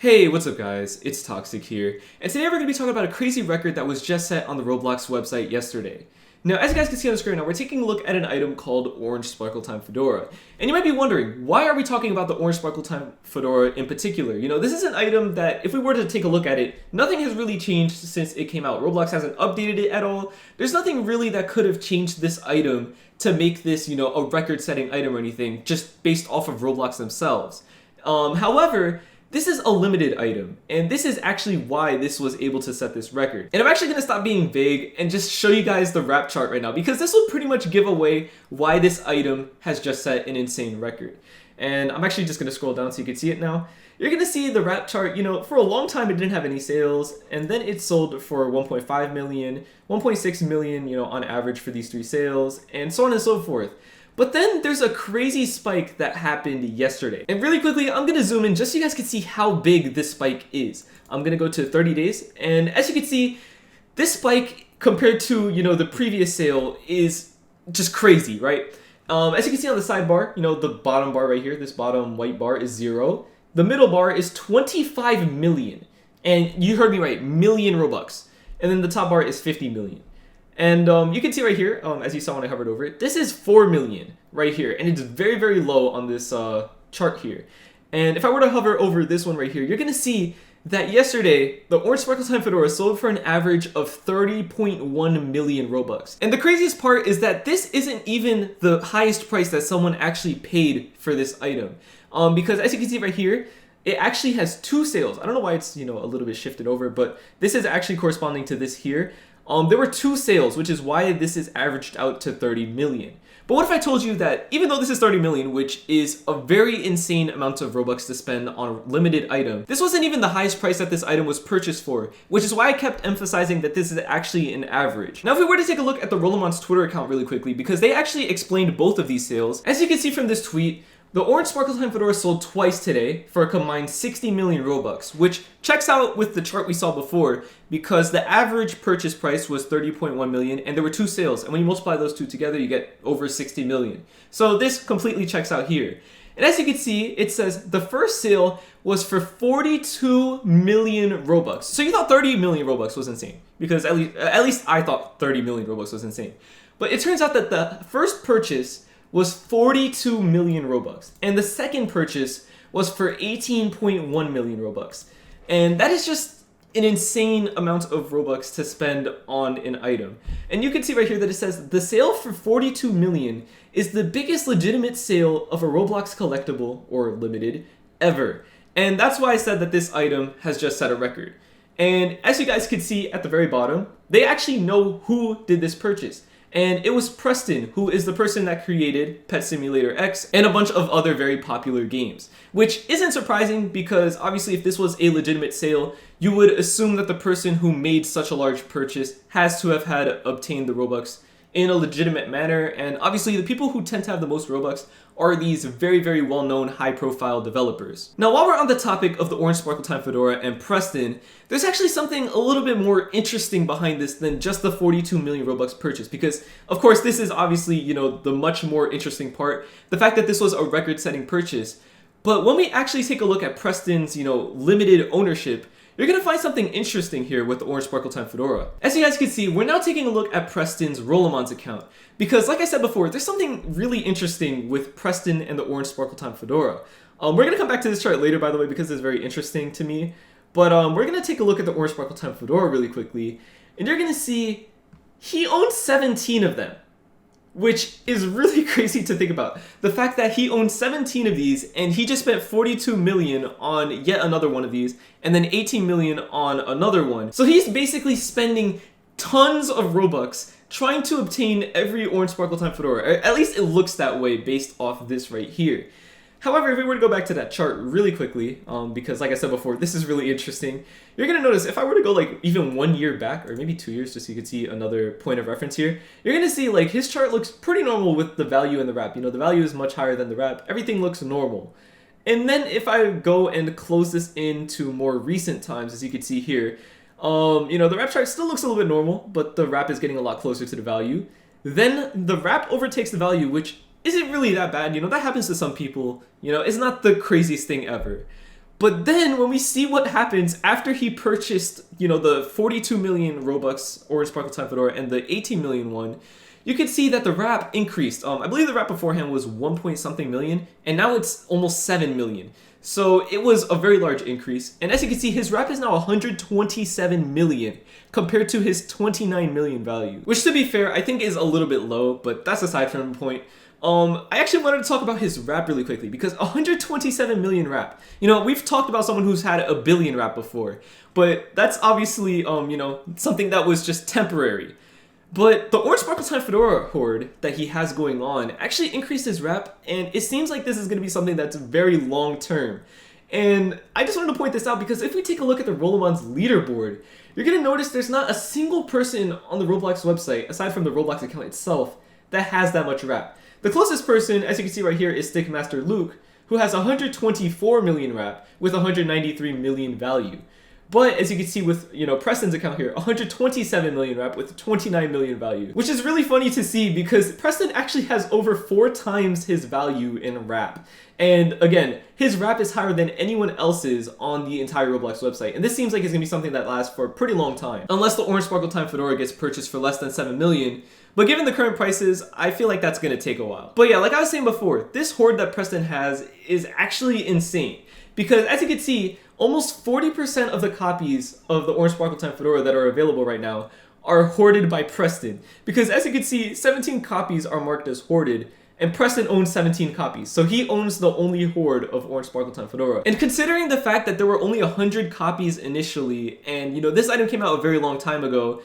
Hey, what's up guys? It's Toxic here, and today we're going to be talking about a crazy record that was just set on the Roblox website yesterday. Now, as you guys can see on the screen now, we're taking a look at an item called Orange Sparkle Time Fedora. And you might be wondering, why are we talking about the Orange Sparkle Time Fedora in particular? You know, this is an item that, if we were to take a look at it, nothing has really changed since it came out. Roblox hasn't updated it at all. There's nothing really that could have changed this item to make this, you know, a record-setting item or anything, just based off of Roblox themselves. However, this is a limited item, and this is actually why this was able to set this record. And I'm actually going to stop being vague and just show you guys the wrap chart right now, because this will pretty much give away why this item has just set an insane record. And I'm actually just going to scroll down so you can see it now. You're going to see the wrap chart. You know, for a long time it didn't have any sales, and then it sold for 1.5 million, 1.6 million, you know, on average for these three sales, and so on and so forth. But then there's a crazy spike that happened yesterday. And really quickly, I'm gonna zoom in just so you guys can see how big this spike is. I'm gonna go to 30 days, and as you can see, this spike compared to, you know, the previous sale is just crazy, right? As you can see on the sidebar, you know, the bottom bar right here, this bottom white bar is 0. The middle bar is 25 million. And you heard me right, million Robux. And then the top bar is 50 million. And you can see right here, as you saw when I hovered over it, this is 4 million right here, and it's very, very low on this chart here. And if I were to hover over this one right here, you're going to see that yesterday, the Orange Sparkle Time Fedora sold for an average of 30.1 million Robux. And the craziest part is that this isn't even the highest price that someone actually paid for this item. Because as you can see right here, it actually has two sales. I don't know why it's, you know, a little bit shifted over, but this is actually corresponding to this here. There were two sales, which is why this is averaged out to 30 million. But what if I told you that even though this is 30 million, which is a very insane amount of Robux to spend on a limited item, this wasn't even the highest price that this item was purchased for, which is why I kept emphasizing that this is actually an average. Now, if we were to take a look at the Rollamon's Twitter account really quickly, because they actually explained both of these sales, as you can see from this tweet, the Orange Sparkle Time Fedora sold twice today for a combined 60 million Robux, which checks out with the chart we saw before because the average purchase price was 30.1 million and there were two sales, and when you multiply those two together you get over 60 million. So this completely checks out here. And as you can see, it says the first sale was for 42 million Robux. So you thought 30 million Robux was insane, because at least I thought 30 million Robux was insane. But it turns out that the first purchase was 42 million Robux, and the second purchase was for 18.1 million Robux. And that is just an insane amount of Robux to spend on an item. And you can see right here that it says the sale for 42 million is the biggest legitimate sale of a Roblox collectible, or limited, ever. And that's why I said that this item has just set a record. And as you guys can see at the very bottom, they actually know who did this purchase. And it was Preston, who is the person that created Pet Simulator X and a bunch of other very popular games. Which isn't surprising because obviously if this was a legitimate sale, you would assume that the person who made such a large purchase has to have had obtained the Robux in a legitimate manner. And obviously the people who tend to have the most Robux are these very, very well-known high-profile developers. Now, while we're on the topic of the Orange Sparkle Time Fedora and Preston, there's actually something a little bit more interesting behind this than just the 42 million Robux purchase, because of course this is obviously, you know, the much more interesting part, the fact that this was a record-setting purchase. But when we actually take a look at Preston's, you know, limited ownership, you're going to find something interesting here with the Orange Sparkle Time Fedora. As you guys can see, we're now taking a look at Preston's Rollamon's account. Because like I said before, there's something really interesting with Preston and the Orange Sparkle Time Fedora. We're going to come back to this chart later, by the way, because it's very interesting to me. But we're going to take a look at the Orange Sparkle Time Fedora really quickly. And you're going to see he owns 17 of them, which is really crazy to think about. The fact that he owns 17 of these and he just spent 42 million on yet another one of these and then 18 million on another one. So he's basically spending tons of Robux trying to obtain every Orange Sparkle Time Fedora. At least it looks that way based off this right here. However, if we were to go back to that chart really quickly, because like I said before, this is really interesting, you're going to notice if I were to go like even 1 year back, or maybe 2 years, just so you can see another point of reference here, you're going to see like his chart looks pretty normal with the value in the wrap. You know, the value is much higher than the wrap. Everything looks normal. And then if I go and close this into more recent times, as you can see here, you know, the wrap chart still looks a little bit normal, but the wrap is getting a lot closer to the value. Then the wrap overtakes the value, which isn't really that bad. You know, that happens to some people. You know, it's not the craziest thing ever. But then when we see what happens after he purchased, the 42 million Robux Orange Sparkle Time Fedora and the 18 million one, you can see that the wrap increased. I believe the wrap beforehand was 1 point something million, and now it's almost 7 million. So it was a very large increase. And as you can see, his wrap is now 127 million compared to his 29 million value, which, to be fair, I think is a little bit low, but that's aside from the point. I actually wanted to talk about his wrap really quickly because 127 million wrap. We've talked about someone who's had a billion wrap before, but that's obviously, something that was just temporary. But the Orange Sparkle Time Fedora horde that he has going on actually increased his wrap, and it seems like this is going to be something that's very long term. And I just wanted to point this out because if we take a look at the Rolomon's leaderboard, you're going to notice there's not a single person on the Roblox website, aside from the Roblox account itself, that has that much wrap. The closest person, as you can see right here, is Stickmaster Luke, who has 124 million wrap with 193 million value. But as you can see with, Preston's account here, 127 million wrap with 29 million value, which is really funny to see because Preston actually has over 4 times his value in wrap. And again, his wrap is higher than anyone else's on the entire Roblox website. And this seems like it's going to be something that lasts for a pretty long time, unless the Orange Sparkle Time Fedora gets purchased for less than 7 million. But given the current prices, I feel like that's going to take a while. But yeah, like I was saying before, this horde that Preston has is actually insane. Because as you can see, almost 40% of the copies of the Orange Sparkle Time Fedora that are available right now are hoarded by Preston. Because as you can see, 17 copies are marked as hoarded, and Preston owns 17 copies. So he owns the only horde of Orange Sparkle Time Fedora. And considering the fact that there were only 100 copies initially, and this item came out a very long time ago,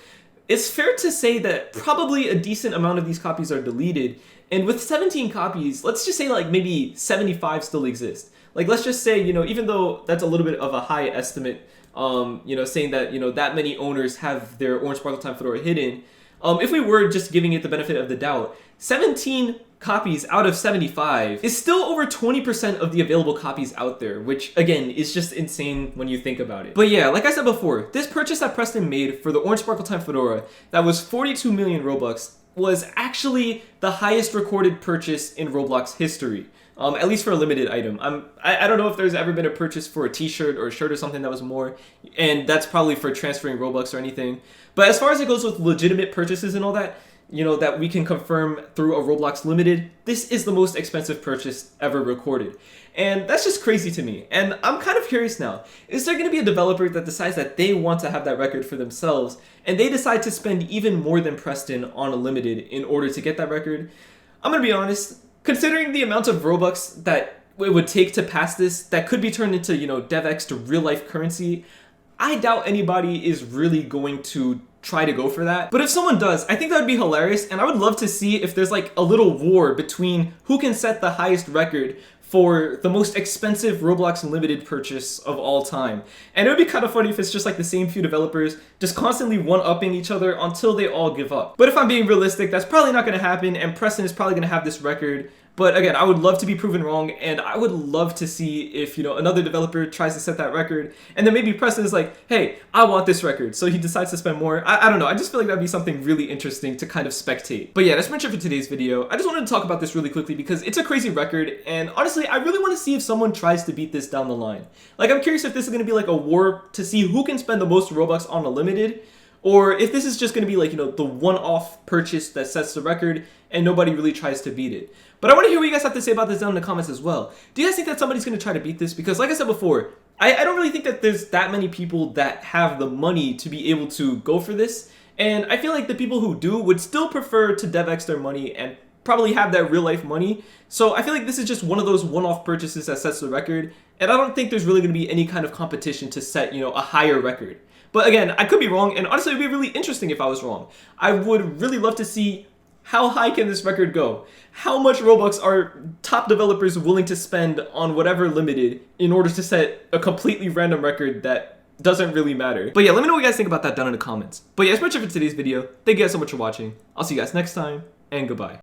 it's fair to say that probably a decent amount of these copies are deleted. And with 17 copies, let's just say like maybe 75 still exist. Like, let's just say, even though that's a little bit of a high estimate, saying that, that many owners have their Orange Sparkle Time Fedora hidden, if we were just giving it the benefit of the doubt, 17 copies out of 75 is still over 20% of the available copies out there, which, again, is just insane when you think about it. But yeah, like I said before, this purchase that Preston made for the Orange Sparkle Time Fedora that was 42 million Robux was actually the highest recorded purchase in Roblox history. At least for a limited item. I don't know if there's ever been a purchase for a t-shirt or a shirt or something that was more, and that's probably for transferring Robux or anything. But as far as it goes with legitimate purchases and all that, that we can confirm through a Roblox Limited, this is the most expensive purchase ever recorded. And that's just crazy to me. And I'm kind of curious now, is there going to be a developer that decides that they want to have that record for themselves, and they decide to spend even more than Preston on a Limited in order to get that record? I'm going to be honest, considering the amount of Robux that it would take to pass this, that could be turned into, DevX to real-life currency, I doubt anybody is really going to try to go for that. But if someone does, I think that would be hilarious, and I would love to see if there's like a little war between who can set the highest record for the most expensive Roblox Limited purchase of all time. And it would be kind of funny if it's just like the same few developers just constantly one-upping each other until they all give up. But if I'm being realistic, that's probably not going to happen, and Preston is probably going to have this record. But again, I would love to be proven wrong, and I would love to see if, another developer tries to set that record, and then maybe Preston is like, hey, I want this record, so he decides to spend more. I don't know, I just feel like that'd be something really interesting to kind of spectate. But yeah, that's much it for today's video. I just wanted to talk about this really quickly because it's a crazy record, and honestly, I really want to see if someone tries to beat this down the line. Like, I'm curious if this is going to be like a war to see who can spend the most Robux on a Limited, or if this is just going to be like, the one-off purchase that sets the record and nobody really tries to beat it. But I want to hear what you guys have to say about this down in the comments as well. Do you guys think that somebody's going to try to beat this? Because like I said before, I don't really think that there's that many people that have the money to be able to go for this. And I feel like the people who do would still prefer to DevX their money and probably have that real life money. So I feel like this is just one of those one-off purchases that sets the record. And I don't think there's really going to be any kind of competition to set, a higher record. But again, I could be wrong, and honestly, it would be really interesting if I was wrong. I would really love to see how high can this record go? How much Robux are top developers willing to spend on whatever Limited in order to set a completely random record that doesn't really matter? But yeah, let me know what you guys think about that down in the comments. But yeah, that's much of it for today's video. Thank you guys so much for watching. I'll see you guys next time, and goodbye.